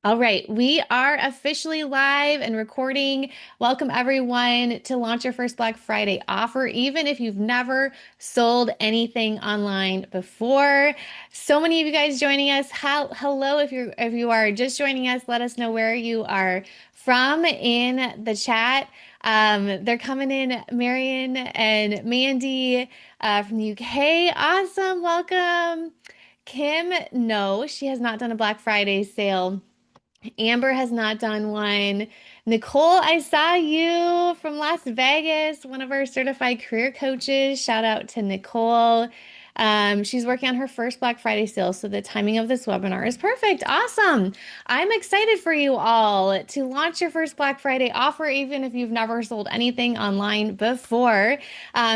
All right, we are officially live and recording. Welcome everyone to launch your first Black Friday offer, even if you've never sold anything online before. So many of you guys joining us. Hello, if you are just joining us, let us know where you are from in the chat. They're coming in, Marion and Mandy from the UK. Awesome, welcome. Kim, no, she has not done a Black Friday sale. Amber has not done one. Nicole, I saw you from Las Vegas, one of our certified career coaches. Shout out to Nicole. She's working on her first Black Friday sale, so the timing of this webinar is perfect. Awesome. I'm excited for you all to launch your first Black Friday offer, even if you've never sold anything online before.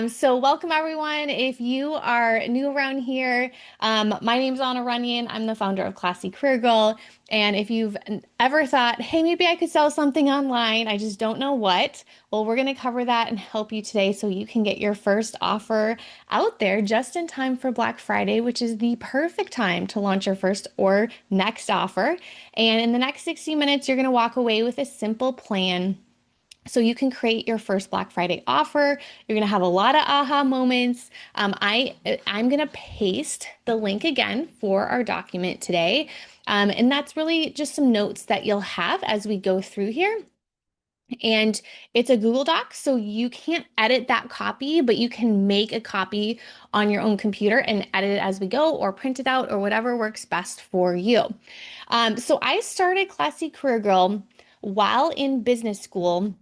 So welcome everyone. If you are new around here, my name's Anna Runyon. I'm the founder of Classy Career Girl. And if you've ever thought, hey, maybe I could sell something online, I just don't know what, well, we're going to cover that and help you today so you can get your first offer out there just in time for Black Friday, which is the perfect time to launch your first or next offer. And in the next 60 minutes, you're going to walk away with a simple plan so you can create your first Black Friday offer. You're gonna have a lot of aha moments. I'm gonna paste the link again for our document today. And that's really just some notes that you'll have as we go through here. And it's a Google Doc, so you can't edit that copy, but you can make a copy on your own computer and edit it as we go, or print it out, or whatever works best for you. So I started Classy Career Girl while in business school.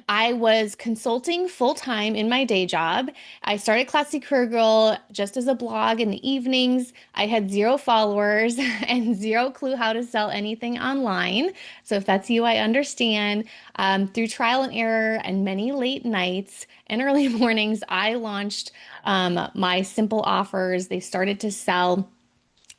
I was consulting full time in my day job. I started Classy Career Girl just as a blog in the evenings. I had zero followers and zero clue how to sell anything online. So if that's you, I understand. Through trial and error and many late nights and early mornings, I launched my simple offers. They started to sell.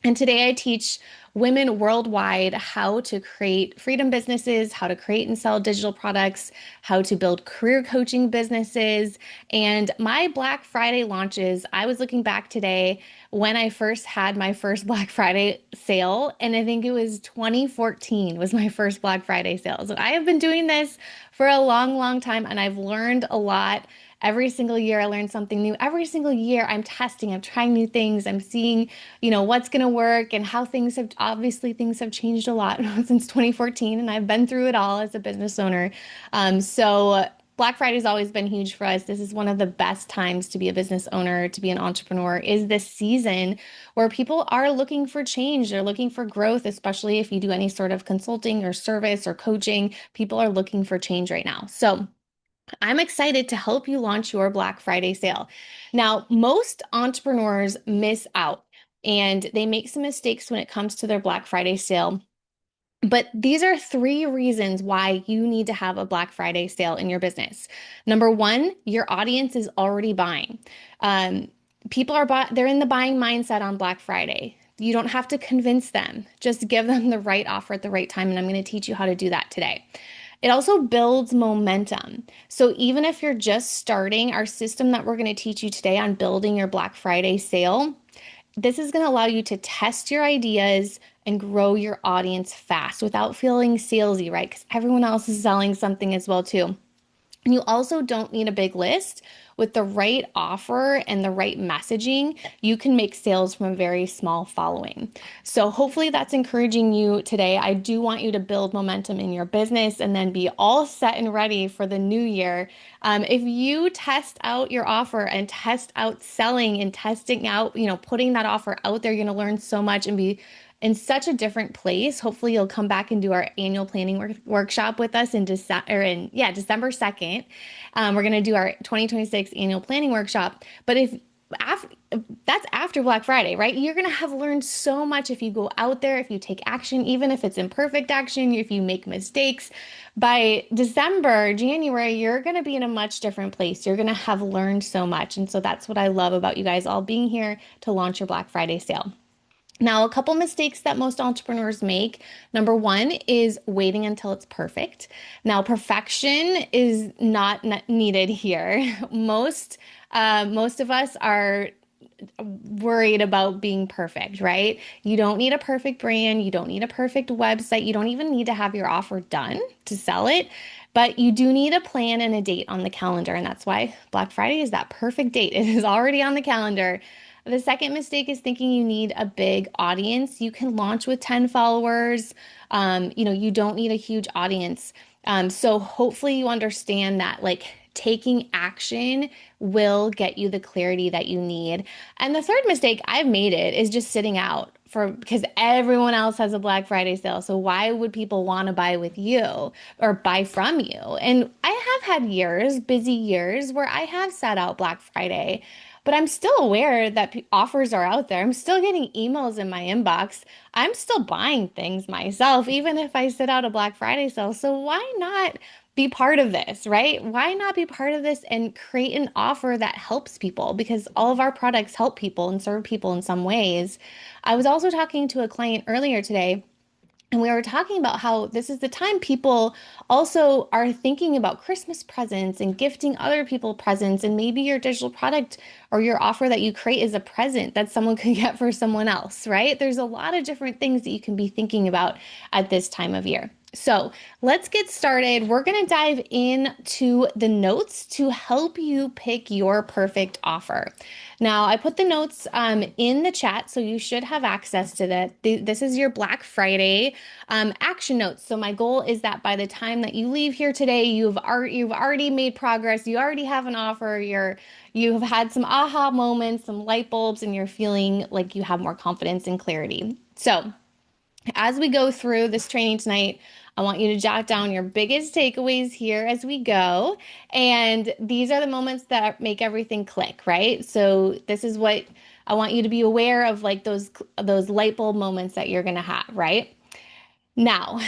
And today I teach women worldwide how to create freedom businesses, how to create and sell digital products, how to build career coaching businesses. And my Black Friday launches, I was looking back today when I first had my first Black Friday sale, and I think it was 2014 was my first Black Friday sale. So I have been doing this for a long, long time, and I've learned a lot. Every single year, I learn something new. Every single year, I'm testing, I'm trying new things, I'm seeing, what's going to work and how things have changed a lot since 2014, and I've been through it all as a business owner. So Black Friday's always been huge for us. This is one of the best times to be a business owner, to be an entrepreneur, is this season where people are looking for change. They're looking for growth, especially if you do any sort of consulting or service or coaching. People are looking for change right now. So I'm excited to help you launch your Black Friday sale. Now, most entrepreneurs miss out and they make some mistakes when it comes to their Black Friday sale. But these are three reasons why you need to have a Black Friday sale in your business. Number one, your audience is already buying. Um, People are they're in the buying mindset on Black Friday. You don't have to convince them. Just give them the right offer at the right time. And I'm going to teach you how to do that today. It also builds momentum. So even if you're just starting, our system that we're going to teach you today on building your Black Friday sale, this is going to allow you to test your ideas and grow your audience fast without feeling salesy, right? Because everyone else is selling something as well too. And you also don't need a big list. With the right offer and the right messaging, you can make sales from a very small following. So hopefully that's encouraging you today. I do want you to build momentum in your business and then be all set and ready for the new year. If you test out your offer and test out selling and testing out, putting that offer out there, you're going to learn so much and be in such a different place. Hopefully you'll come back and do our annual planning workshop with us in December 2nd. We're going to do our 2026 annual planning workshop. But if that's after Black Friday, right? You're going to have learned so much if you go out there, if you take action, even if it's imperfect action, if you make mistakes. By December, January, you're going to be in a much different place. You're going to have learned so much. And so that's what I love about you guys all being here to launch your Black Friday sale. Now, a couple mistakes that most entrepreneurs make. Number one is waiting until it's perfect. Now, perfection is not needed here. Most of us are worried about being perfect, right? You don't need a perfect brand. You don't need a perfect website. You don't even need to have your offer done to sell it. But you do need a plan and a date on the calendar. And that's why Black Friday is that perfect date. It is already on the calendar. The second mistake is thinking you need a big audience. You can launch with 10 followers. You don't need a huge audience. So hopefully you understand that like taking action will get you the clarity that you need. And the third mistake I've made it is just sitting out for because everyone else has a Black Friday sale. So why would people want to buy with you or buy from you? And I have had years, busy years, where I have sat out Black Friday. But I'm still aware that offers are out there. I'm still getting emails in my inbox. I'm still buying things myself, even if I sit out a Black Friday sale. So why not be part of this, right? Why not be part of this and create an offer that helps people? Because all of our products help people and serve people in some ways. I was also talking to a client earlier today. And we were talking about how this is the time people also are thinking about Christmas presents and gifting other people presents. And maybe your digital product or your offer that you create is a present that someone could get for someone else, right? There's a lot of different things that you can be thinking about at this time of year. So let's get started. We're going to dive into the notes to help you pick your perfect offer. Now, I put the notes in the chat, so you should have access to that. This is your Black Friday action notes. So my goal is that by the time that you leave here today, you've already made progress. You already have an offer. You've had some aha moments, some light bulbs, and you're feeling like you have more confidence and clarity. So as we go through this training tonight, I want you to jot down your biggest takeaways here as we go. And these are the moments that make everything click, right? So this is what I want you to be aware of, like those light bulb moments that you're going to have, right? Now,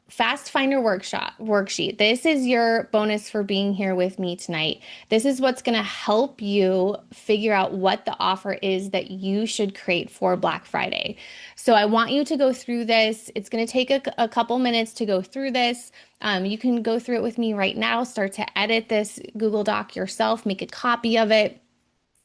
Fast Finder worksheet. This is your bonus for being here with me tonight. This is what's going to help you figure out what the offer is that you should create for Black Friday. So I want you to go through this. It's going to take a couple minutes to go through this. You can go through it with me right now. Start to edit this Google Doc yourself, make a copy of it.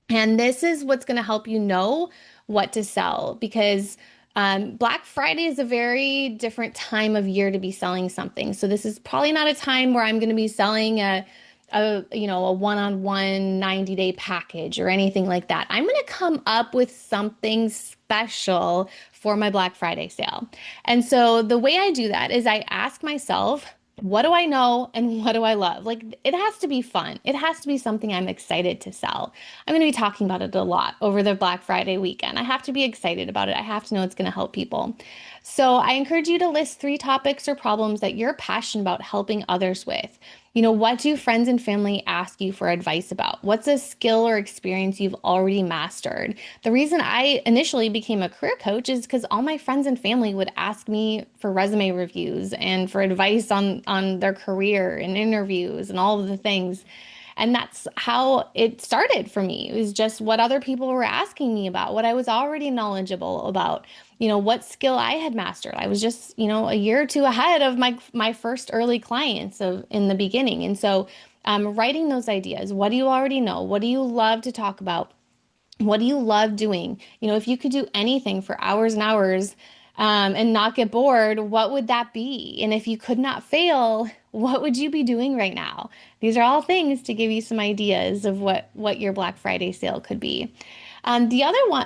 And this is what's going to help you know what to sell because Black Friday is a very different time of year to be selling something. So this is probably not a time where I'm going to be selling a one-on-one 90-day package or anything like that. I'm going to come up with something special for my Black Friday sale. And so the way I do that is I ask myself, what do I know and what do I love? Like it has to be fun. It has to be something I'm excited to sell. I'm going to be talking about it a lot over the Black Friday weekend. I have to be excited about it. I have to know it's going to help people. So I encourage you to list 3 topics or problems that you're passionate about helping others with. What do friends and family ask you for advice about? What's a skill or experience you've already mastered? The reason I initially became a career coach is because all my friends and family would ask me for resume reviews and for advice on their career and interviews and all of the things. And that's how it started for me. It was just what other people were asking me about, what I was already knowledgeable about, what skill I had mastered. I was just, a year or two ahead of my first early clients in the beginning. And so writing those ideas, what do you already know? What do you love to talk about? What do you love doing? If you could do anything for hours and hours and not get bored, what would that be? And if you could not fail, what would you be doing right now? These are all things to give you some ideas of what your Black Friday sale could be. The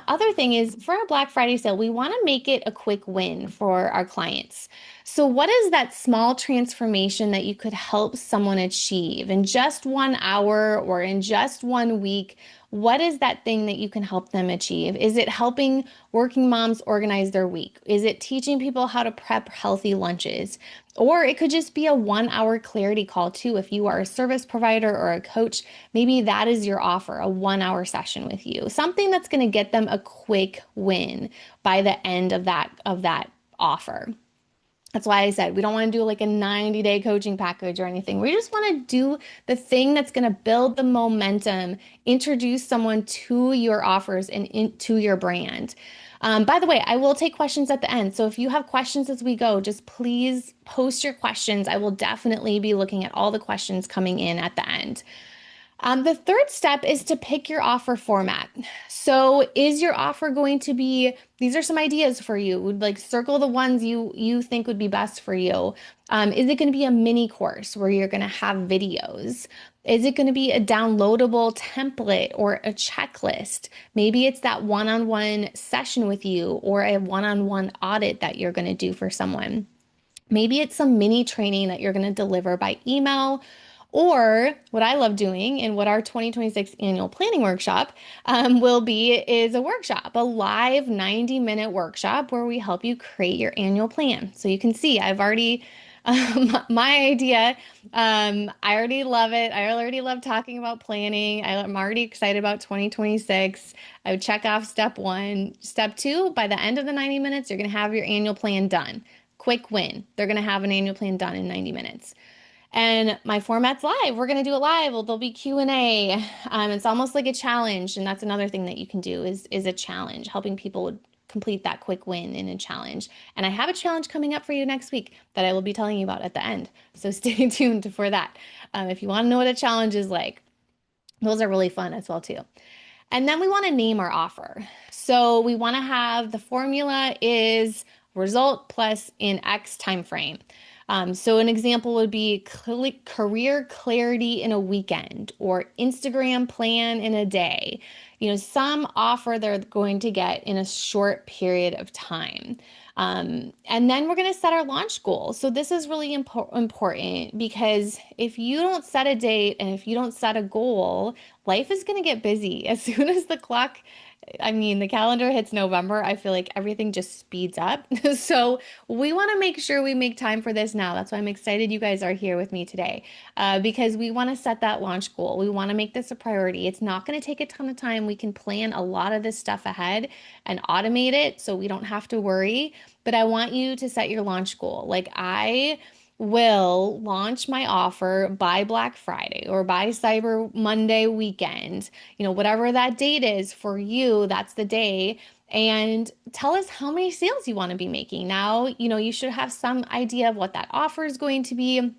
other thing is for our Black Friday sale, we want to make it a quick win for our clients. So what is that small transformation that you could help someone achieve in just 1 hour or in just 1 week? What is that thing that you can help them achieve? Is it helping working moms organize their week? Is it teaching people how to prep healthy lunches? Or it could just be a 1 hour clarity call too. If you are a service provider or a coach, maybe that is your offer, a 1 hour session with you. Something that's going to get them a quick win by the end of that offer. That's why I said we don't want to do like a 90-day coaching package or anything. We just want to do the thing that's going to build the momentum, introduce someone to your offers and into your brand. By the way, I will take questions at the end. So if you have questions as we go, just please post your questions. I will definitely be looking at all the questions coming in at the end. The third step is to pick your offer format. So, is your offer going to be, these are some ideas for you. Like circle the ones you think would be best for you. Is it going to be a mini course where you're going to have videos? Is it going to be a downloadable template or a checklist? Maybe it's that one-on-one session with you or a one-on-one audit that you're going to do for someone. Maybe it's some mini training that you're going to deliver by email. Or what I love doing and what our 2026 annual planning workshop will be is a workshop, a live 90-minute workshop where we help you create your annual plan. So you can see I've already, my idea, I already love it. I already love talking about planning. I'm already excited about 2026. I would check off step one. Step two, by the end of the 90 minutes, you're going to have your annual plan done. Quick win. They're going to have an annual plan done in 90 minutes. And my format's live. We're going to do it live. Well, there'll be Q&A. It's almost like a challenge. And that's another thing that you can do is a challenge, helping people complete that quick win in a challenge. And I have a challenge coming up for you next week that I will be telling you about at the end. So stay tuned for that. If you want to know what a challenge is like, those are really fun as well too. And then we want to name our offer. So we want to have the formula is result plus in X time frame. So an example would be career clarity in a weekend or Instagram plan in a day. Some offer they're going to get in a short period of time. And then we're going to set our launch goal. So this is really important because if you don't set a date and if you don't set a goal, life is going to get busy. As soon as the calendar hits November, I feel like everything just speeds up. So we want to make sure we make time for this now. That's why I'm excited you guys are here with me today, because we want to set that launch goal. We want to make this a priority. It's not going to take a ton of time. We can plan a lot of this stuff ahead and automate it so we don't have to worry. But I want you to set your launch goal. Like I will launch my offer by Black Friday or by Cyber Monday weekend, whatever that date is for you, that's the day. And tell us how many sales you want to be making. Now, you should have some idea of what that offer is going to be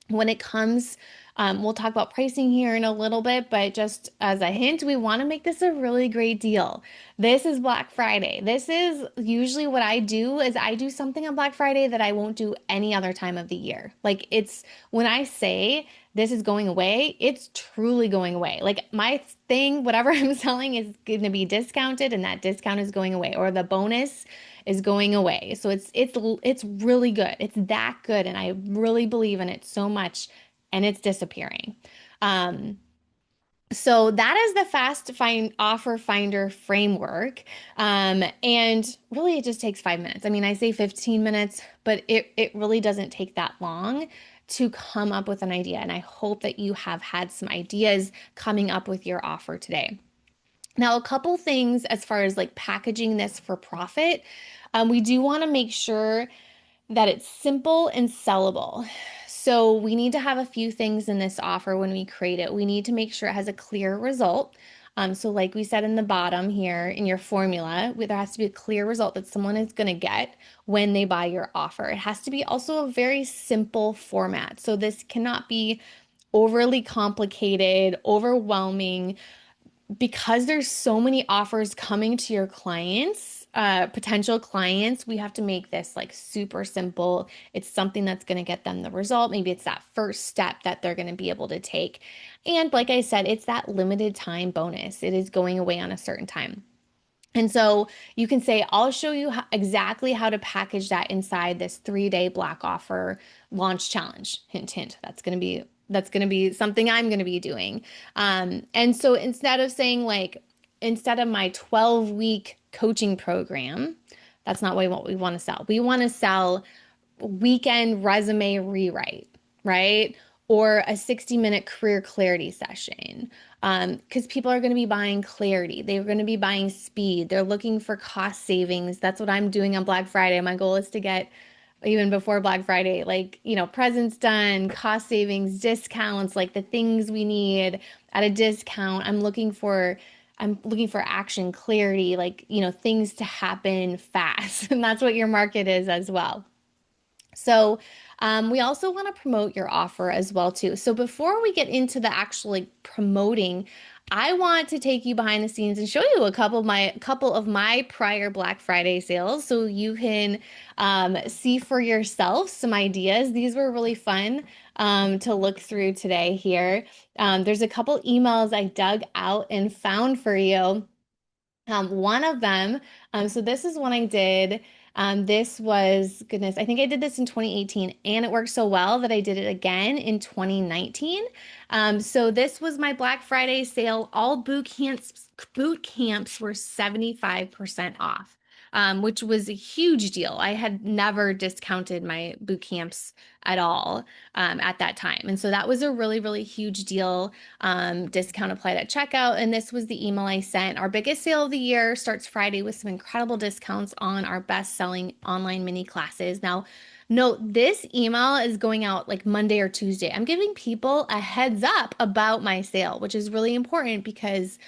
when it comes. We'll talk about pricing here in a little bit, but just as a hint, we want to make this a really great deal. This is Black Friday. This is usually what I do is I do something on Black Friday that I won't do any other time of the year. Like it's when I say this is going away, it's truly going away. Like my thing, whatever I'm selling is going to be discounted and that discount is going away or the bonus is going away. So it's really good. It's that good and I really believe in it so much and it's disappearing. Um, so that is the fast find offer finder framework. And really it just takes 5 minutes. I mean, I say 15 minutes, but it really doesn't take that long to come up with an idea. And I hope that you have had some ideas coming up with your offer today. Now, a couple things as far as like packaging this for profit. We do want to make sure that it's simple and sellable. So we need to have a few things in this offer when we create it. We need to make sure it has a clear result. So like we said in the bottom here in your formula, there has to be a clear result that someone is going to get when they buy your offer. It has to be also a very simple format. So this cannot be overly complicated, overwhelming, because there's so many offers coming to your clients, potential clients. We have to make this like super simple. It's something that's going to get them the result. Maybe it's that first step that they're going to be able to take. And like I said, it's that limited time bonus. It is going away on a certain time. And so you can say, I'll show you exactly how to package that inside this 3-day Black offer launch challenge. Hint, hint. That's going to be something I'm going to be doing. And so instead of my 12-week coaching program, that's not what we want to sell. We want to sell weekend resume rewrite, right? Or a 60-minute career clarity session. Because people are going to be buying clarity. They're going to be buying speed. They're looking for cost savings. That's what I'm doing on Black Friday. My goal is to get even before Black Friday, like, presents done, cost savings, discounts, like the things we need at a discount. I'm looking for action, clarity, like, things to happen fast. And that's what your market is as well. So, we also want to promote your offer as well too. So before we get into the actual like promoting, I want to take you behind the scenes and show you a couple of my prior Black Friday sales, so you can see for yourself some ideas. These were really fun to look through today here. There's a couple emails I dug out and found for you. One of them, so this is one I did. This was, goodness, I think I did this in 2018 and it worked so well that I did it again in 2019. So this was my Black Friday sale. All boot camps were 75% off. Which was a huge deal. I had never discounted my boot camps at all at that time. And so that was a really, really huge deal. Discount applied at checkout. And this was the email I sent. Our biggest sale of the year starts Friday with some incredible discounts on our best selling online mini classes. Now, note this email is going out like Monday or Tuesday. I'm giving people a heads up about my sale, which is really important because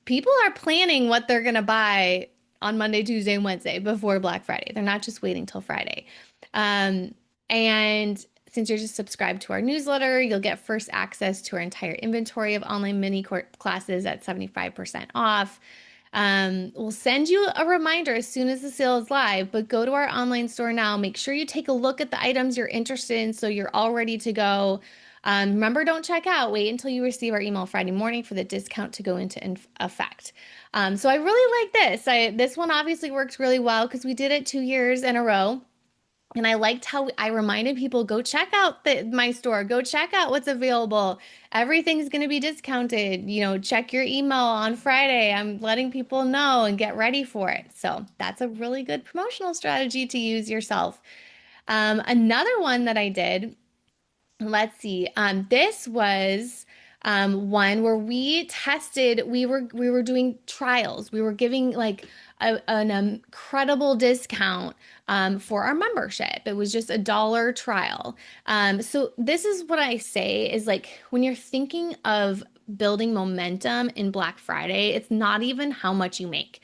people are planning what they're going to buy on Monday, Tuesday, and Wednesday before Black Friday. They're not just waiting till Friday. Um, and since you're just subscribed to our newsletter, you'll get first access to our entire inventory of online mini classes at 75% off. We'll send you a reminder as soon as the sale is live, but go to our online store now. Make sure you take a look at the items you're interested in so you're all ready to go. Remember, don't check out. Wait until you receive our email Friday morning for the discount to go into effect. So I really like this. This one obviously works really well because we did it 2 years in a row. And I liked how I reminded people, go check out my store, go check out what's available. Everything's going to be discounted. Check your email on Friday. I'm letting people know and get ready for it. So that's a really good promotional strategy to use yourself. Another one that I did, let's see. This was one where we tested. We were doing trials. We were giving like an incredible discount for our membership. It was just $1 trial. So this is what I say is like when you're thinking of building momentum in Black Friday, it's not even how much you make.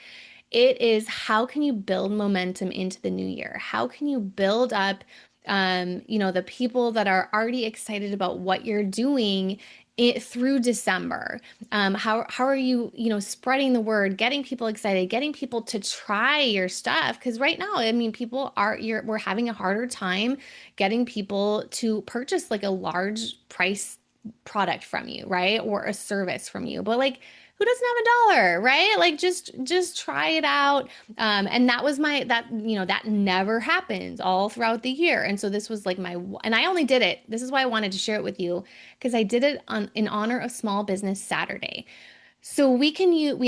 It is how can you build momentum into the new year? How can you build up the people that are already excited about what you're doing through December? How are you, spreading the word, getting people excited, getting people to try your stuff? Because right now, I mean, we're having a harder time getting people to purchase like a large price product from you, right? Or a service from you. But like, who doesn't have $1, right? Like just try it out. And that was that never happens all throughout the year. And so this was like and I only did it. This is why I wanted to share it with you because I did it in honor of Small Business Saturday. So we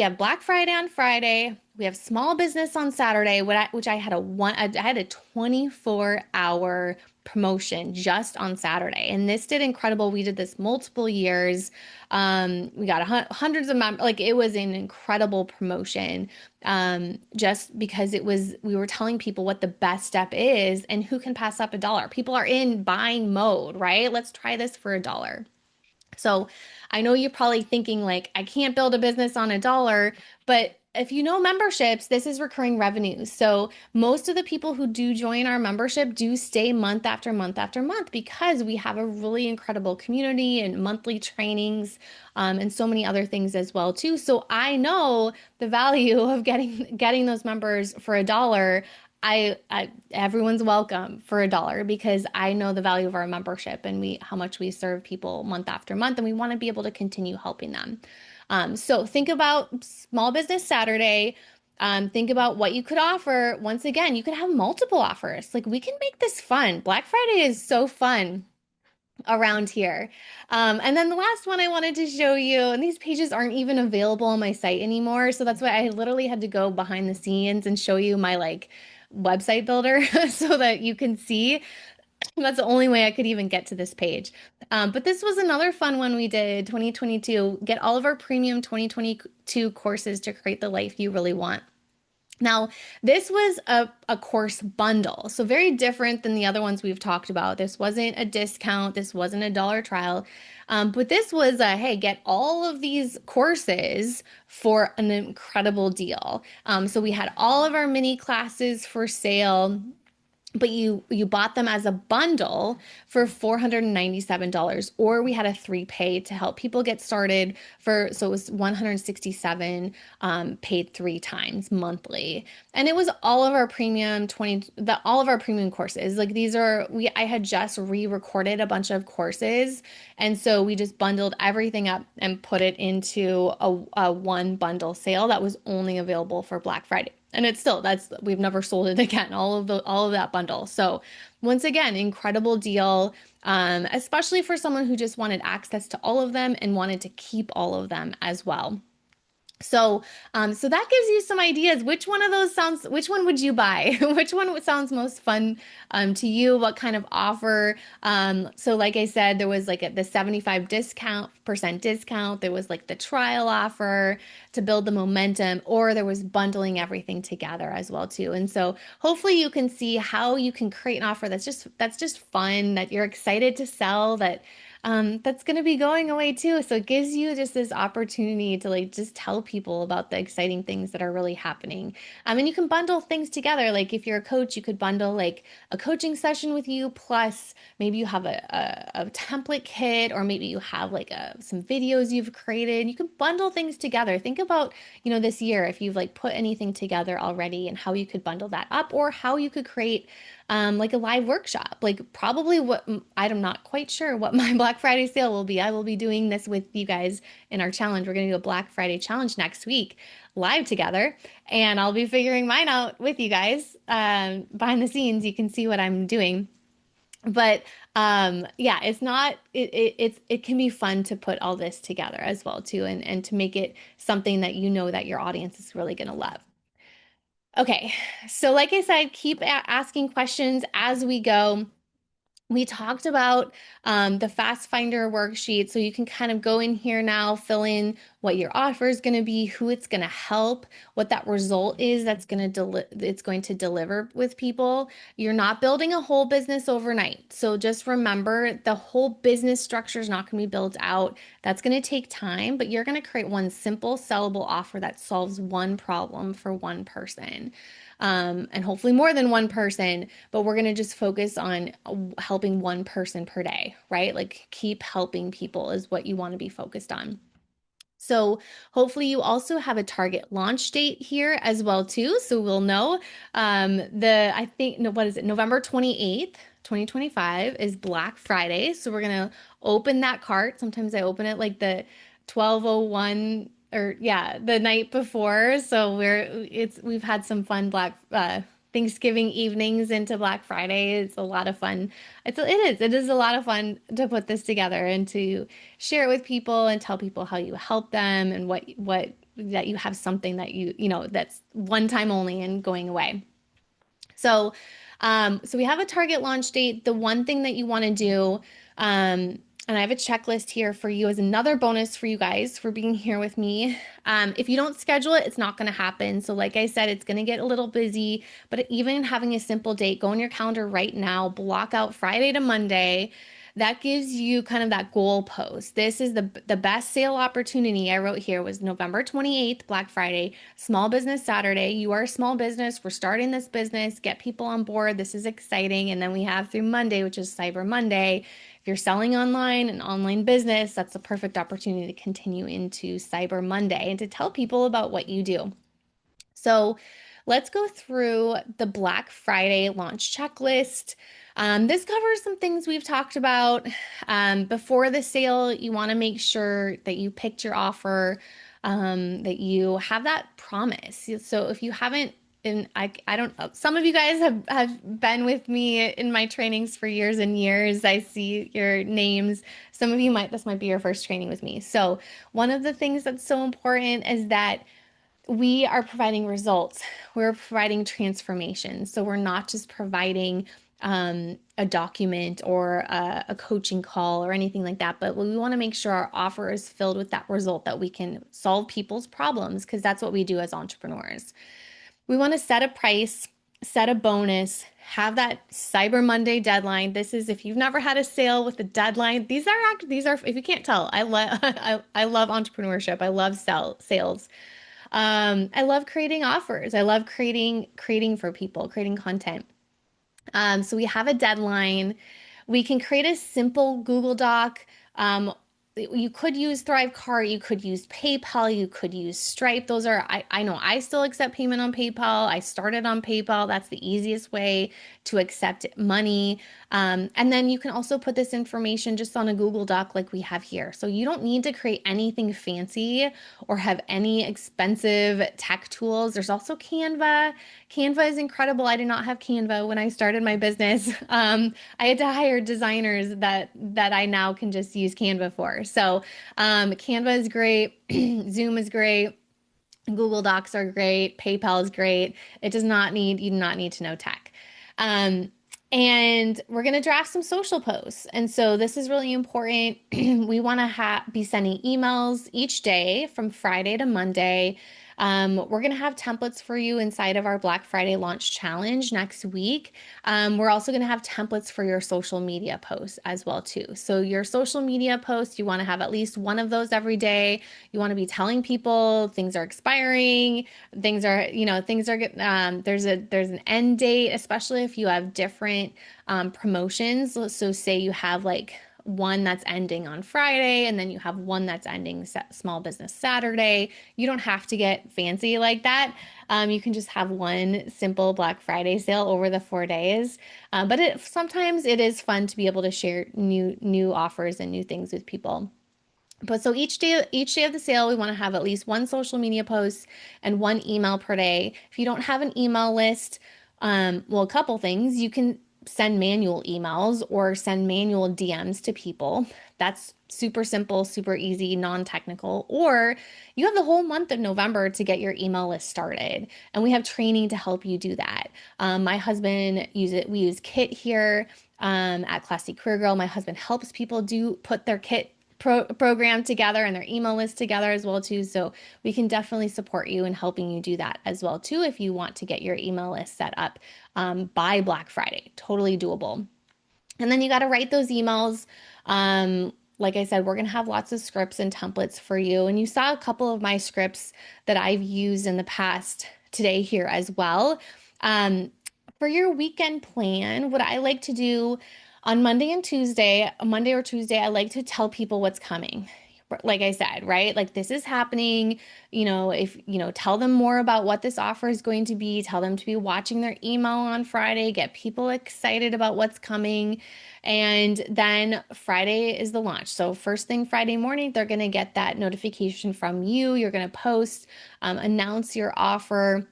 have Black Friday on Friday. We have small business on Saturday, which I had I had a 24-hour promotion just on Saturday. And this did incredible. We did this multiple years. We got hundreds of members. Like it was an incredible promotion. Just because we were telling people what the best step is and who can pass up $1. People are in buying mode, right? Let's try this for $1. So I know you're probably thinking like, I can't build a business on $1, but if you know memberships, this is recurring revenue. So most of the people who do join our membership do stay month after month after month because we have a really incredible community and monthly trainings, and so many other things as well too. So I know the value of getting those members for $1. Everyone's welcome for $1 because I know the value of our membership and how much we serve people month after month, and we want to be able to continue helping them. So think about Small Business Saturday. Think about what you could offer. Once again, you could have multiple offers. Like we can make this fun. Black Friday is so fun around here. And then the last one I wanted to show you, and these pages aren't even available on my site anymore. So that's why I literally had to go behind the scenes and show you my like website builder so that you can see. That's the only way I could even get to this page. But this was another fun one we did 2022. Get all of our premium 2022 courses to create the life you really want. Now, this was a course bundle, so very different than the other ones we've talked about. This wasn't a discount. This wasn't $1 trial. But this was hey, get all of these courses for an incredible deal. So we had all of our mini classes for sale. but you bought them as a bundle for $497, or we had a 3 pay to help people get started for, so it was 167, paid 3 times monthly. And it was all of our premium 20, the all of our premium courses. Like these are, we I had just re-recorded a bunch of courses, and so we just bundled everything up and put it into a one bundle sale that was only available for Black Friday. And it's still, that's, we've never sold it again, all of that bundle. So once again, incredible deal, especially for someone who just wanted access to all of them and wanted to keep all of them as well. So that gives you some ideas. Which one of those sounds, which one would you buy? Which one sounds most fun to you? What kind of offer? So like I said, there was like the 75 percent discount. There was like the trial offer to build the momentum, or there was bundling everything together as well too. And so hopefully you can see how you can create an offer that's just fun, that you're excited to sell, that's going to be going away too. So it gives you just this opportunity to like just tell people about the exciting things that are really happening. And you can bundle things together. Like if you're a coach, you could bundle like a coaching session with you, plus maybe you have a template kit, or maybe you have like some videos you've created. You can bundle things together. Think about, this year, if you've like put anything together already and how you could bundle that up, or how you could create like a live workshop. Like probably what, I'm not quite sure what my Black Friday sale will be. I will be doing this with you guys in our challenge. We're going to do a Black Friday challenge next week live together, and I'll be figuring mine out with you guys behind the scenes. You can see what I'm doing. But yeah, it's not it can be fun to put all this together as well too, and to make it something that that your audience is really going to love. Okay, so like I said, keep asking questions as we go. We talked about the Fast Finder worksheet, so you can kind of go in here now, fill in what your offer is going to be, who it's going to help, what that result is that's going to it's going to deliver with people. You're not building a whole business overnight, so just remember the whole business structure is not going to be built out. That's going to take time, but you're going to create one simple sellable offer that solves one problem for one person. And hopefully more than one person, but we're going to just focus on helping one person per day, right? Like keep helping people is what you want to be focused on. So hopefully you also have a target launch date here as well too. So we'll know I think, no, what is it? November 28th, 2025 is Black Friday. So we're going to open that cart. Sometimes I open it like the 12:01, or yeah, the night before. So we've had some fun Thanksgiving evenings into Black Friday. It's a lot of fun. It is a lot of fun to put this together and to share it with people and tell people how you help them, and what that you have something that that's one time only and going away. So, so we have a target launch date. The one thing that you want to do, and I have a checklist here for you as another bonus for you guys for being here with me. If you don't schedule it, it's not going to happen. So like I said, it's going to get a little busy, but even having a simple date, go on your calendar right now, block out Friday to Monday. That gives you kind of that goal post. This is the best sale opportunity I wrote here was November 28th, Black Friday, Small Business Saturday. You are a small business. We're starting this business. Get people on board. This is exciting. And then we have through Monday, which is Cyber Monday. If you're selling online, an online business, that's the perfect opportunity to continue into Cyber Monday and to tell people about what you do. So let's go through the Black Friday launch checklist. This covers some things we've talked about. Before the sale, you want to make sure that you picked your offer, that you have that promise. So if you haven't, and I don't know, some of you guys have been with me in my trainings for years and years. I see your names. Some of you this might be your first training with me. So one of the things that's so important is that we are providing results. We're providing transformation. So we're not just providing a document or a coaching call or anything like that, but we want to make sure our offer is filled with that result, that we can solve people's problems, because that's what we do as entrepreneurs. We want to set a price, set a bonus, have that Cyber Monday deadline. This is, if you've never had a sale with a deadline, these are, if you can't tell, I love I love entrepreneurship. I love sales. I love creating offers. I love creating for people, creating content. So we have a deadline. We can create a simple Google Doc. You could use Thrivecart, you could use PayPal, you could use Stripe. I know I still accept payment on PayPal. I started on PayPal. That's the easiest way to accept money. And then you can also put this information just on a Google Doc like we have here. So you don't need to create anything fancy or have any expensive tech tools. There's also Canva. Canva is incredible. I did not have Canva when I started my business. I had to hire designers that I now can just use Canva for. So Canva is great. Zoom is great. Google Docs are great. PayPal is great. You do not need to know tech. Um, and we're going to draft some social posts. And so this is really important. We want to be sending emails each day from Friday to Monday. We're going to have templates for you inside of our Black Friday launch challenge next week. We're also going to have templates for your social media posts as well too. So your social media posts, you want to have at least one of those every day. You want to be telling people things are expiring, there's an end date, especially if you have different promotions. So say you have like one that's ending on Friday and then you have one that's ending Small Business Saturday. You don't have to get fancy like that. You can just have one simple Black Friday sale over the 4 days. But sometimes it is fun to be able to share new offers and new things with people. But so each day of the sale, we want to have at least one social media post and one email per day. If you don't have an email list, well, a couple things. You can send manual emails or send manual DMs to people. That's super simple, super easy, non-technical. Or you have the whole month of November to get your email list started. And we have training to help you do that. My husband we use Kit here at Classy Career Girl. My husband helps people put their Kit program together and their email list together as well too. So we can definitely support you in helping you do that as well too if you want to get your email list set up by Black Friday. Totally doable. And then you got to write those emails. Like I said, we're going to have lots of scripts and templates for you. And you saw a couple of my scripts that I've used in the past today here as well. For your weekend plan, what I like to do on Monday or Tuesday, I like to tell people what's coming. Like I said, right? Like this is happening. Tell them more about what this offer is going to be. Tell them to be watching their email on Friday, get people excited about what's coming. And then Friday is the launch. So first thing Friday morning, they're going to get that notification from you. You're going to post, announce your offer.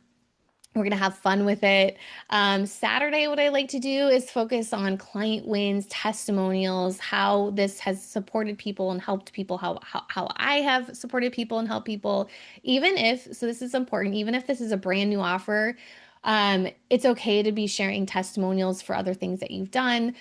We're going to have fun with it. Saturday, what I like to do is focus on client wins, testimonials, how this has supported people and helped people, how I have supported people and helped people. So this is important, even if this is a brand new offer, it's okay to be sharing testimonials for other things that you've done.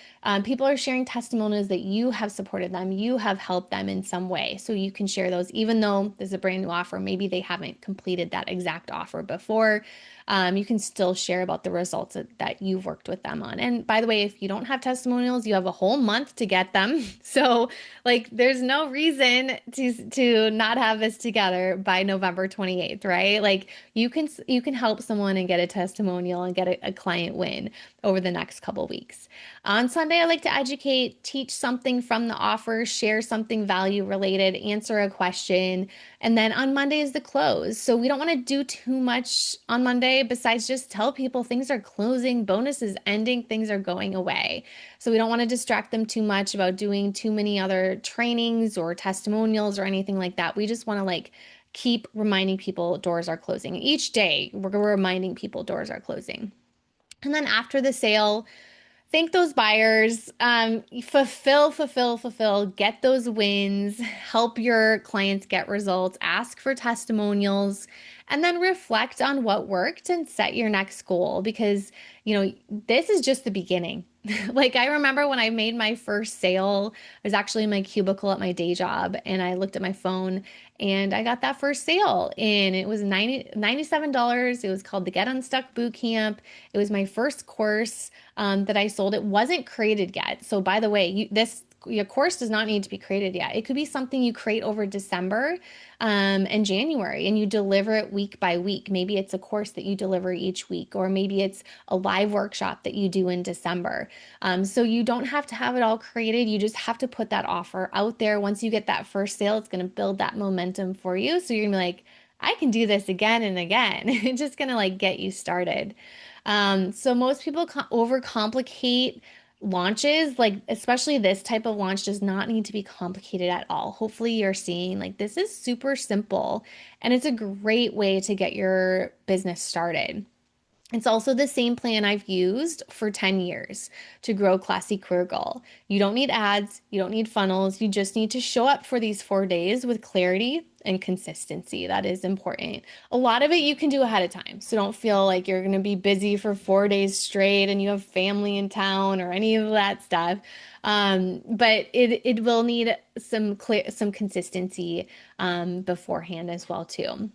People are sharing testimonials that you have supported them, you have helped them in some way. So you can share those, even though there's a brand new offer. Maybe they haven't completed that exact offer before. You can still share about the results that you've worked with them on. And by the way, if you don't have testimonials, you have a whole month to get them. So like there's no reason to not have this together by November 28th, right? Like you can help someone and get a testimonial and get a client win over the next couple weeks. On Sunday, I like to educate, teach something from the offer, share something value related, answer a question. And then on Monday is the close. So we don't want to do too much on Monday besides just tell people things are closing, bonuses ending, things are going away. So we don't want to distract them too much about doing too many other trainings or testimonials or anything like that. We just want to keep reminding people doors are closing. Each day, we're reminding people doors are closing. And then after the sale, thank those buyers, fulfill, get those wins, help your clients get results, ask for testimonials, and then reflect on what worked and set your next goal because, this is just the beginning. Like I remember when I made my first sale, I was actually in my cubicle at my day job and I looked at my phone and I got that first sale and it was $97. It was called the Get Unstuck Bootcamp. It was my first course that I sold. It wasn't created yet. So by the way, your course does not need to be created yet. It could be something you create over December and January and you deliver it week by week. Maybe it's a course that you deliver each week, or maybe it's a live live workshop that you do in December. So you don't have to have it all created. You just have to put that offer out there. Once you get that first sale, it's going to build that momentum for you. So you're going to be like, I can do this again and again. It's just going to like get you started. So most people overcomplicate launches, like especially this type of launch does not need to be complicated at all. Hopefully you're seeing like this is super simple and it's a great way to get your business started. It's also the same plan I've used for 10 years to grow Classy Career Goal. You don't need ads, you don't need funnels, you just need to show up for these 4 days with clarity and consistency. That is important. A lot of it you can do ahead of time. So don't feel like you're going to be busy for 4 days straight and you have family in town or any of that stuff. But it will need some consistency beforehand as well too.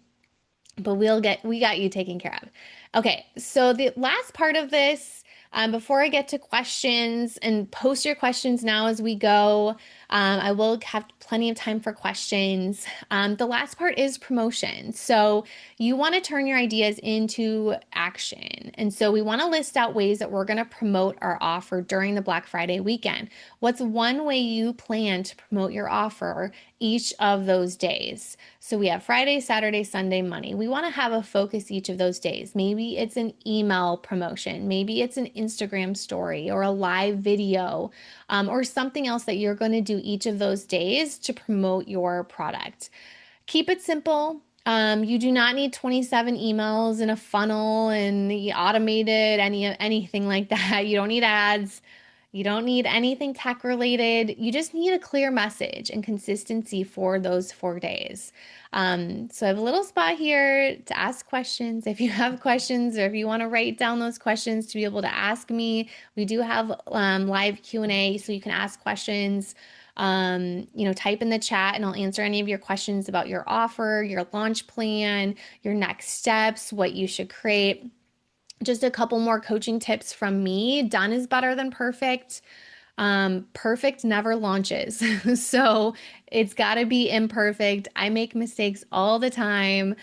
But we got you taken care of. Okay, so the last part of this, before I get to questions, and post your questions now as we go. I will have plenty of time for questions. The last part is promotion. So you want to turn your ideas into action. And so we want to list out ways that we're going to promote our offer during the Black Friday weekend. What's one way you plan to promote your offer each of those days? So we have Friday, Saturday, Sunday, Monday. We want to have a focus each of those days. Maybe it's an email promotion. Maybe it's an Instagram story or a live video, or something else that you're going to do each of those days to promote your product. Keep it simple. You do not need 27 emails in a funnel and automated anything like that. You don't need ads. You don't need anything tech related. You just need a clear message and consistency for those 4 days. So I have a little spot here to ask questions. If you have questions or if you want to write down those questions to be able to ask me, we do have live Q&A, so you can ask questions. Type in the chat and I'll answer any of your questions about your offer, your launch plan, your next steps, what you should create. Just a couple more coaching tips from me. Done is better than perfect. Perfect never launches. So it's got to be imperfect. I make mistakes all the time.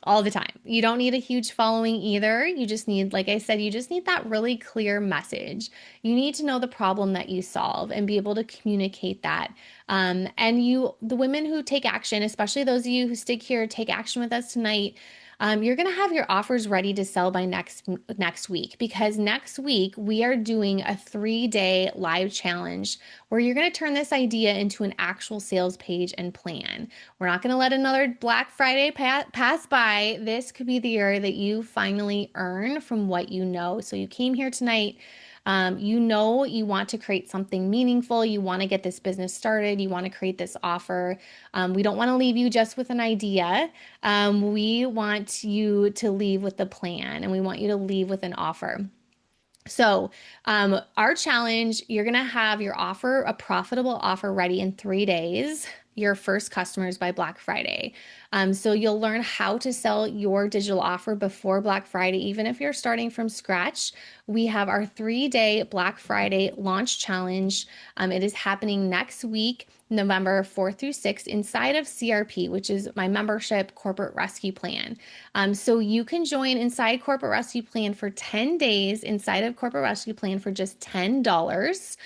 All the time. You don't need a huge following either. You just need, like I said, you just need that really clear message. You need to know the problem that you solve and be able to communicate that. The women who take action, especially those of you who stick here, take action with us tonight. You're going to have your offers ready to sell by next week, because next week we are doing a 3-day live challenge where you're going to turn this idea into an actual sales page and plan. We're not going to let another Black Friday pass by. This could be the year that you finally earn from what you know. So you came here tonight. You want to create something meaningful. You want to get this business started. You want to create this offer. We don't want to leave you just with an idea. We want you to leave with a plan and we want you to leave with an offer. So, our challenge, you're going to have your offer, a profitable offer ready in 3 days, your first customers by Black Friday. So you'll learn how to sell your digital offer before Black Friday, even if you're starting from scratch. We have our 3-day Black Friday launch challenge. It is happening next week, November 4th through 6th, inside of CRP, which is my membership corporate rescue plan. So you can join inside corporate rescue plan for 10 days inside of corporate rescue plan for just $10.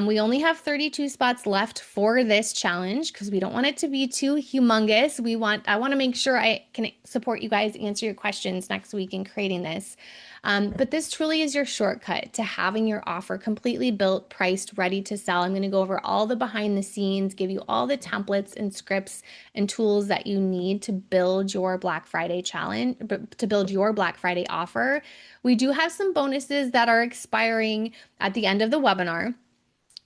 We only have 32 spots left for this challenge because we don't want it to be too humongous. I want to make sure I can support you guys, answer your questions next week in creating this. But this truly is your shortcut to having your offer completely built, priced, ready to sell. I'm going to go over all the behind the scenes, give you all the templates and scripts and tools that you need to build your Black Friday challenge, to build your Black Friday offer. We do have some bonuses that are expiring at the end of the webinar.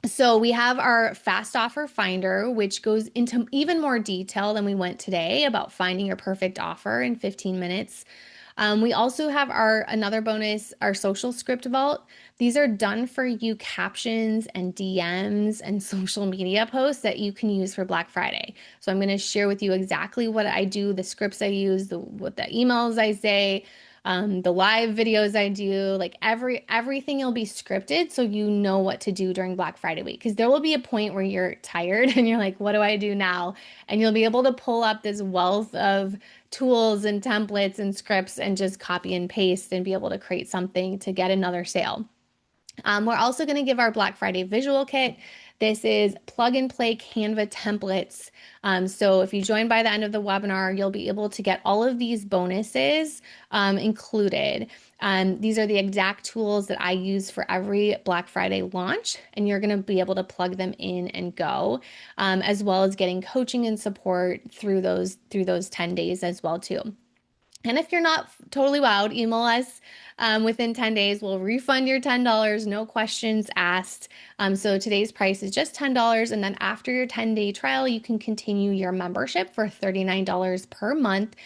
So we have our fast offer finder, which goes into even more detail than we went today about finding your perfect offer in 15 minutes. We also have another bonus, our social script vault. These are done for you captions and DMs and social media posts that you can use for Black Friday. So I'm going to share with you exactly what I do, the scripts I use, what the emails I say, the live videos I do, like everything will be scripted so you know what to do during Black Friday week. Because there will be a point where you're tired and you're like, what do I do now? And you'll be able to pull up this wealth of tools and templates and scripts and just copy and paste and be able to create something to get another sale. We're also going to give our Black Friday visual kit. This is plug and play Canva templates. So if you join by the end of the webinar, you'll be able to get all of these bonuses included. These are the exact tools that I use for every Black Friday launch, and you're going to be able to plug them in and go, as well as getting coaching and support through those 10 days as well too. And if you're not totally wowed, email us within 10 days. We'll refund your $10, no questions asked. So today's price is just $10. And then after your 10-day trial, you can continue your membership for $39 per month,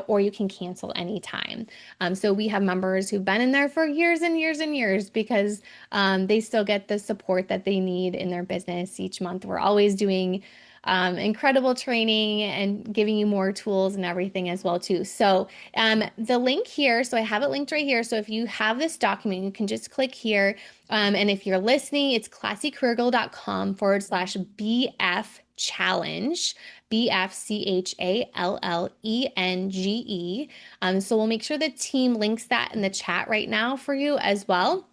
or you can cancel anytime. So we have members who've been in there for years and years and years because they still get the support that they need in their business each month. We're always doing incredible training and giving you more tools and everything as well too. So the link here, so I have it linked right here. So if you have this document, you can just click here. And if you're listening, it's classycareergirl.com/BF challenge, BFCHALLENGE. So we'll make sure the team links that in the chat right now for you as well.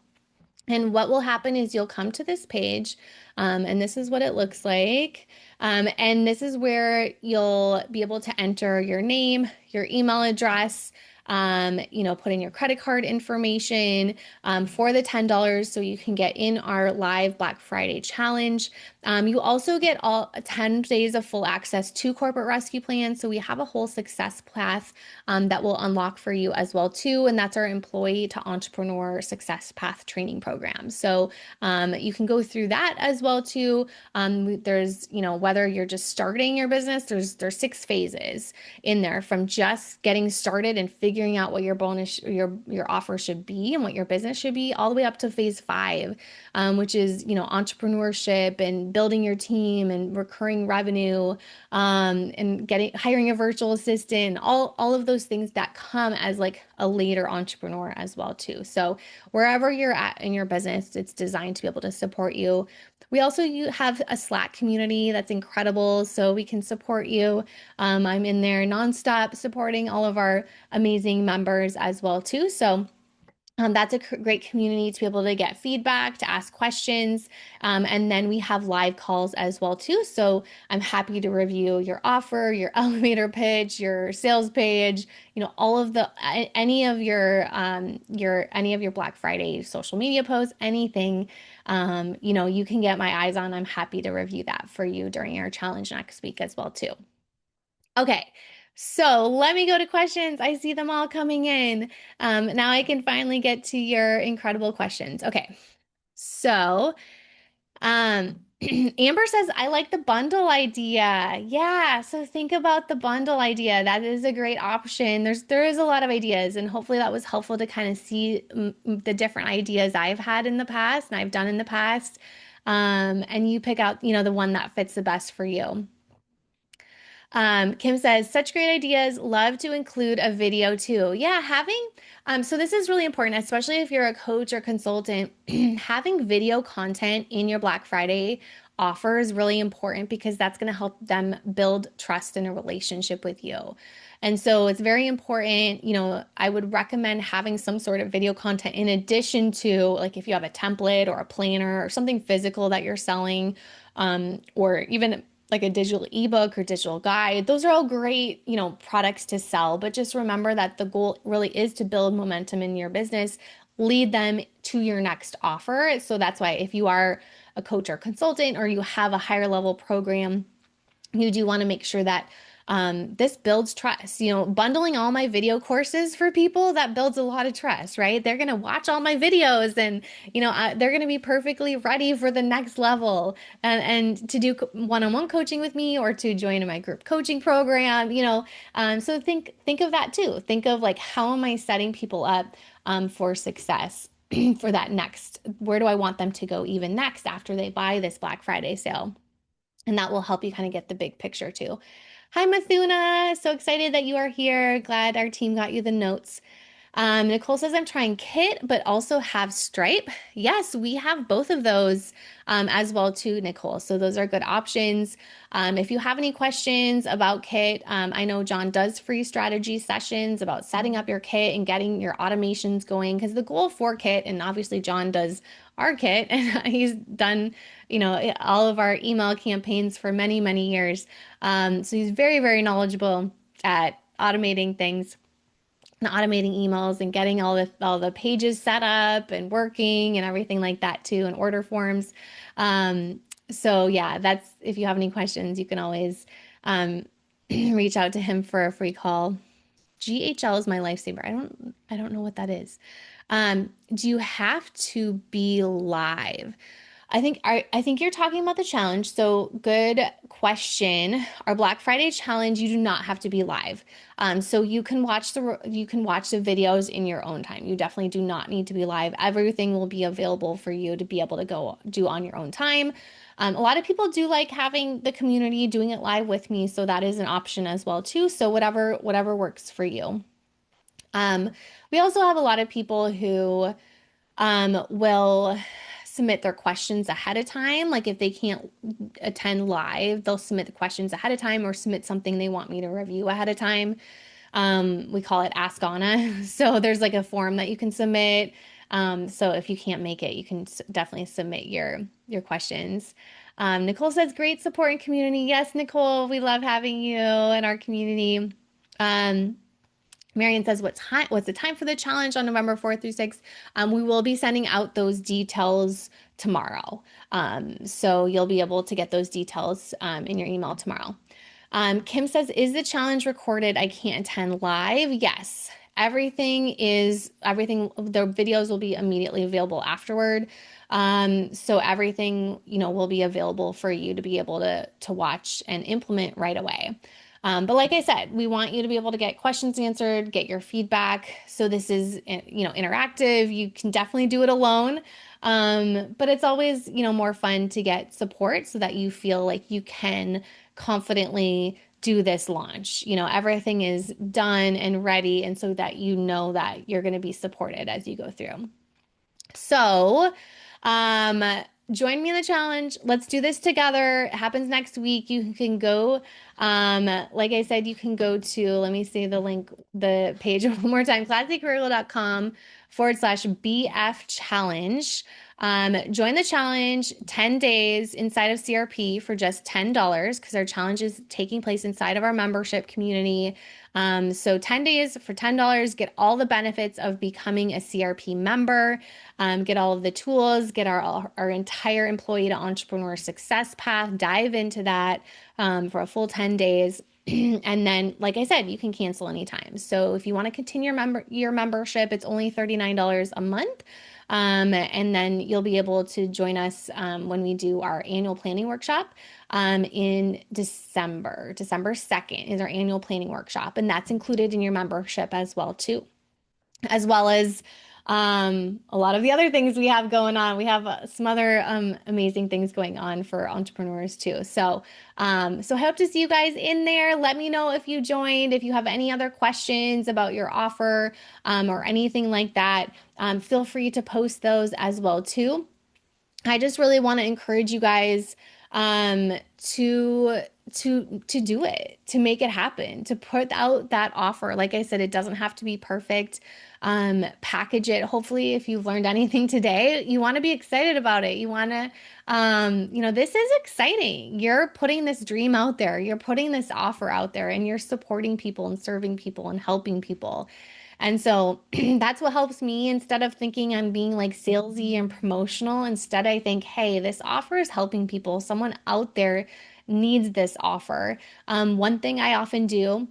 And what will happen is you'll come to this page, and this is what it looks like. And this is where you'll be able to enter your name, your email address, put in your credit card information for the $10 so you can get in our live Black Friday challenge. You also get all 10 days of full access to Corporate Rescue Plan. So we have a whole success path that will unlock for you as well too. And that's our employee to entrepreneur success path training program. So you can go through that as well too. There's, whether you're just starting your business, there's 6 phases in there, from just getting started and figuring out what your bonus, your offer should be and what your business should be, all the way up to phase 5, which is, entrepreneurship and building your team and recurring revenue, and hiring a virtual assistant, all of those things that come as like a later entrepreneur as well too. So wherever you're at in your business, it's designed to be able to support you. We also have a Slack community that's incredible, so we can support you. I'm in there nonstop supporting all of our amazing members as well too. So that's a great community to be able to get feedback, to ask questions. And then we have live calls as well too. So I'm happy to review your offer, your elevator pitch, your sales page, all of any of your Black Friday social media posts, anything, you can get my eyes on. I'm happy to review that for you during our challenge next week as well too. Okay. So let me go to questions. I see them all coming in. Now I can finally get to your incredible questions. Okay. So, Amber says, I like the bundle idea. Yeah. So think about the bundle idea. That is a great option. There is a lot of ideas, and hopefully that was helpful to kind of see the different ideas I've had in the past and I've done in the past. And you pick out, the one that fits the best for you. Kim says, such great ideas. Love to include a video too. Yeah, so this is really important, especially if you're a coach or consultant. Having video content in your Black Friday offer is really important because that's going to help them build trust in a relationship with you. And so it's very important, I would recommend having some sort of video content in addition to, like, if you have a template or a planner or something physical that you're selling, or even like a digital ebook or digital guide. Those are all great, products to sell, but just remember that the goal really is to build momentum in your business, lead them to your next offer. So that's why if you are a coach or consultant, or you have a higher level program, you do want to make sure that this builds trust. Bundling all my video courses for people, that builds a lot of trust, right? They're going to watch all my videos, and, they're going to be perfectly ready for the next level, and to do one-on-one coaching with me, or to join my group coaching program, so think of that too. Think of, like, how am I setting people up for success for that next, where do I want them to go even next after they buy this Black Friday sale? And that will help you kind of get the big picture too. Hi, Mathuna. So excited that you are here. Glad our team got you the notes. Nicole says, I'm trying Kit, but also have Stripe. Yes, we have both of those as well too, Nicole. So those are good options. If you have any questions about Kit, I know John does free strategy sessions about setting up your Kit and getting your automations going because the goal for Kit, and obviously John does our Kit, and he's done, all of our email campaigns for many, many years. So he's very, very knowledgeable at automating things and automating emails and getting all the pages set up and working and everything like that too, and order forms. So yeah, that's if you have any questions, you can always reach out to him for a free call. GHL is my lifesaver. I don't know what that is. Do you have to be live? I think you're talking about the challenge. So good question. Our Black Friday challenge, you do not have to be live. So you can watch the videos in your own time. You definitely do not need to be live. Everything will be available for you to be able to go do on your own time. A lot of people do like having the community doing it live with me, so that is an option as well too. So whatever works for you. Um, we also have a lot of people who will submit their questions ahead of time. Like if they can't attend live, they'll submit the questions ahead of time or submit something they want me to review ahead of time. We call it Ask Anna. So there's like a form that you can submit. So if you can't make it, you can definitely submit your questions. Nicole says, great support and community. Yes, Nicole, we love having you in our community. Um, Marion says, what's the time for the challenge on November 4th through 6th? We will be sending out those details tomorrow. So you'll be able to get those details in your email tomorrow. Kim says, is the challenge recorded? I can't attend live. Yes, everything. The videos will be immediately available afterward. So everything, will be available for you to be able to watch and implement right away. But like I said, we want you to be able to get questions answered, get your feedback. So this is, interactive. You can definitely do it alone. But it's always, more fun to get support so that you feel like you can confidently do this launch. Everything is done and ready. And so that that you're going to be supported as you go through. So, um, join me in the challenge. Let's do this together. It happens next week. You can go, like I said, you can go to, let me see the link, the page one more time, classycurricula.com/BF challenge. Join the challenge 10 days inside of CRP for just $10 because our challenge is taking place inside of our membership community. So 10 days for $10, get all the benefits of becoming a CRP member, get all of the tools, get our entire employee to entrepreneur success path, dive into that for a full 10 days. And then, like I said, you can cancel anytime. So if you want to continue your membership, it's only $39 a month. And then you'll be able to join us when we do our annual planning workshop in December. December 2nd is our annual planning workshop, and that's included in your membership as well too, as well as a lot of the other things we have going on. We have some other amazing things going on for entrepreneurs too. So I hope to see you guys in there. Let me know if you joined, if you have any other questions about your offer or anything like that. Feel free to post those as well too. I just really want to encourage you guys to do it, to make it happen, to put out that offer. Like I said, it doesn't have to be perfect. Package it. Hopefully, if you've learned anything today, you want to be excited about it. You want to, this is exciting. You're putting this dream out there. You're putting this offer out there, and you're supporting people and serving people and helping people. And so that's what helps me. Instead of thinking I'm being like salesy and promotional, instead I think, hey, this offer is helping people. Someone out there needs this offer. One thing I often do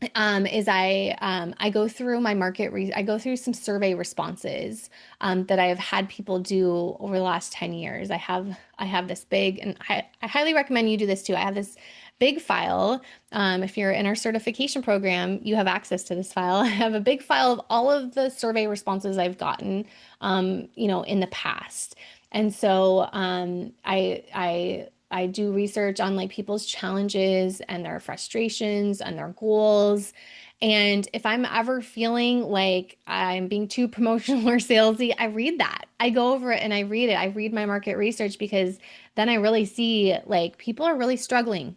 is I go through my I go through some survey responses that I have had people do over the last 10 years. I have this big, and I highly recommend you do this too. I have this big file. If you're in our certification program, you have access to this file. I have a big file of all of the survey responses I've gotten, in the past. And so I do research on like people's challenges and their frustrations and their goals. And if I'm ever feeling like I'm being too promotional or salesy, I read that. I go over it and I read it. I read my market research because then I really see like people are really struggling.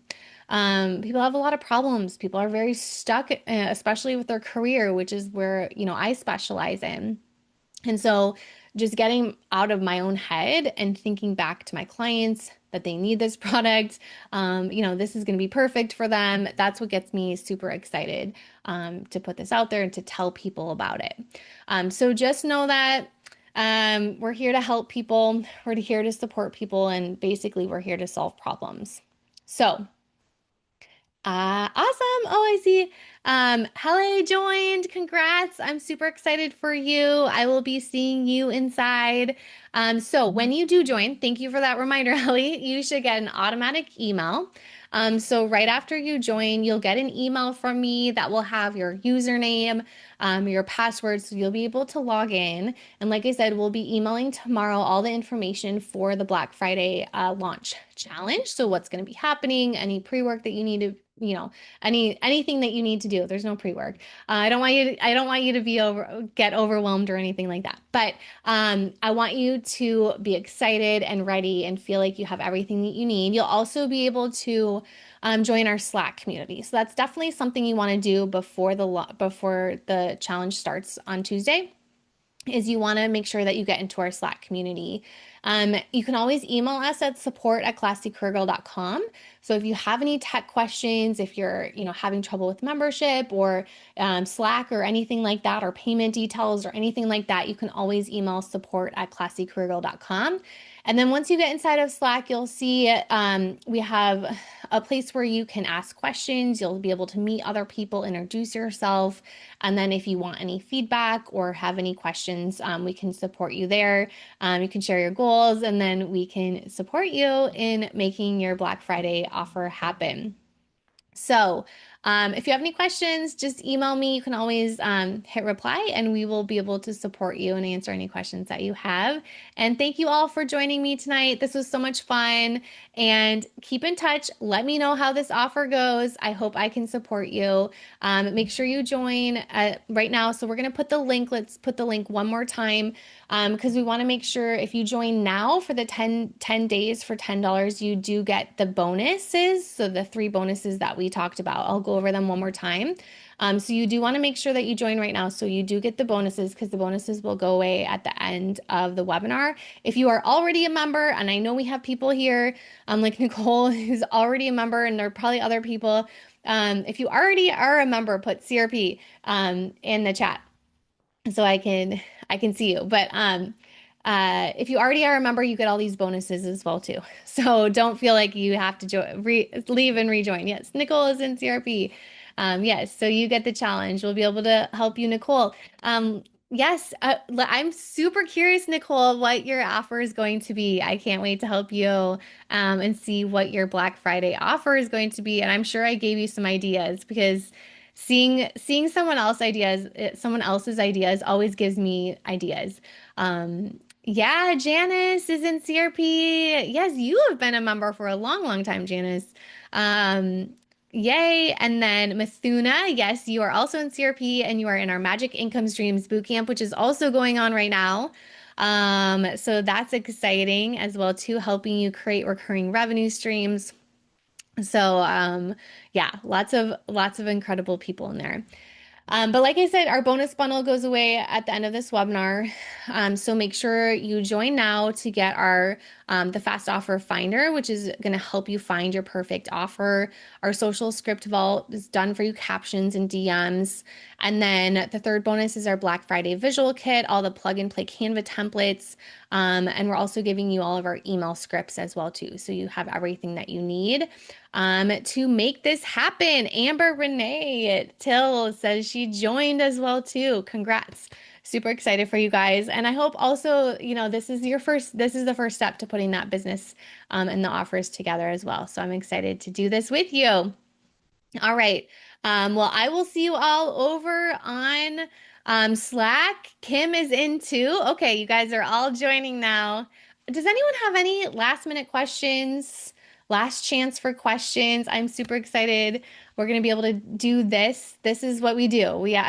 People have a lot of problems. People are very stuck, especially with their career, which is where, I specialize in. And so just getting out of my own head and thinking back to my clients that they need this product, this is going to be perfect for them. That's what gets me super excited to put this out there and to tell people about it. So just know that we're here to help people, we're here to support people, and basically we're here to solve problems. So, awesome. Oh, I see. Hele joined. Congrats. I'm super excited for you. I will be seeing you inside. So when you do join, thank you for that reminder, Ellie. You should get an automatic email. So right after you join, you'll get an email from me that will have your username, your password, so you'll be able to log in. And like I said, we'll be emailing tomorrow all the information for the Black Friday launch challenge. So what's going to be happening, any pre-work that you need to, anything that you need to do. There's no pre-work. I don't want you to get overwhelmed or anything like that. But I want you to be excited and ready and feel like you have everything that you need. You'll also be able to join our Slack community. So that's definitely something you want to do before the challenge starts on Tuesday. Is you want to make sure that you get into our Slack community. You can always email us at support@classycareergirl.com. So if you have any tech questions, if you're, having trouble with membership or Slack or anything like that, or payment details or anything like that, you can always email support@classycareergirl.com. And then once you get inside of Slack, you'll see we have a place where you can ask questions. You'll be able to meet other people, introduce yourself. And then if you want any feedback or have any questions, we can support you there. You can share your goals, and then we can support you in making your Black Friday offer happen. So, if you have any questions, just email me. You can always hit reply, and we will be able to support you and answer any questions that you have. And thank you all for joining me tonight. This was so much fun. And keep in touch. Let me know how this offer goes. I hope I can support you. Make sure you join right now. So we're going to put the link. Let's put the link one more time because we want to make sure if you join now for the 10 days for $10, you do get the bonuses. So the 3 bonuses that we talked about, I'll go over them one more time. So you do want to make sure that you join right now so you do get the bonuses, because the bonuses will go away at the end of the webinar. If you are already a member, and I know we have people here like Nicole who's already a member, and there are probably other people. If you already are a member, put CRP in the chat so I can see you. But if you already are a member, you get all these bonuses as well too. So don't feel like you have to leave and rejoin. Yes, Nicole is in CRP. Yes, so you get the challenge. We'll be able to help you, Nicole. Yes, I'm super curious, Nicole, what your offer is going to be. I can't wait to help you and see what your Black Friday offer is going to be. And I'm sure I gave you some ideas because seeing someone else's ideas always gives me ideas. Yeah, Janice is in CRP. Yes, you have been a member for a long, long time, Janice. Um, Yay. And then Mithuna, yes, you are also in CRP and you are in our Magic Income Streams Bootcamp, which is also going on right now. So that's exciting as well too, helping you create recurring revenue streams. So yeah, lots of incredible people in there. But like I said, our bonus bundle goes away at the end of this webinar. So make sure you join now to get our the fast offer finder, which is going to help you find your perfect offer. Our social script vault is done for you, captions and DMs. And then the third bonus is our Black Friday visual kit, all the plug and play Canva templates. And we're also giving you all of our email scripts as well too. So you have everything that you need to make this happen. Amber Renee Till says she joined as well too. Congrats. Super excited for you guys. And I hope also, this is the first step to putting that business and the offers together as well. So I'm excited to do this with you. All right. Well, I will see you all over on Slack. Kim is in too. Okay, you guys are all joining now. Does anyone have any last minute questions? last chance for questions. I'm super excited. We're going to be able to do this. This is what we do. We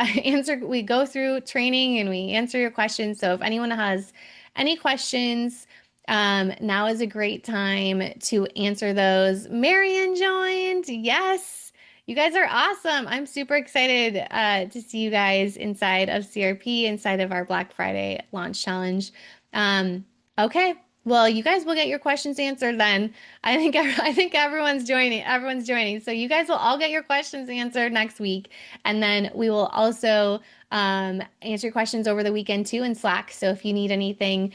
we go through training and we answer your questions. So if anyone has any questions, now is a great time to answer those. Marion joined. Yes. You guys are awesome. I'm super excited to see you guys inside of CRP, inside of our Black Friday launch challenge. Um, okay. Well, you guys will get your questions answered then. I think everyone's joining. Everyone's joining. So you guys will all get your questions answered next week, and then we will also answer your questions over the weekend too in Slack. So if you need anything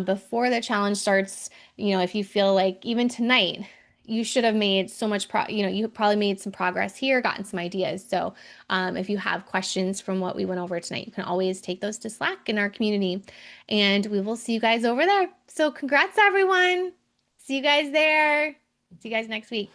before the challenge starts, if you feel like even tonight you should have made so much you probably made some progress here, gotten some ideas. So if you have questions from what we went over tonight, you can always take those to Slack in our community, and we will see you guys over there. So congrats, everyone. See you guys there. See you guys next week.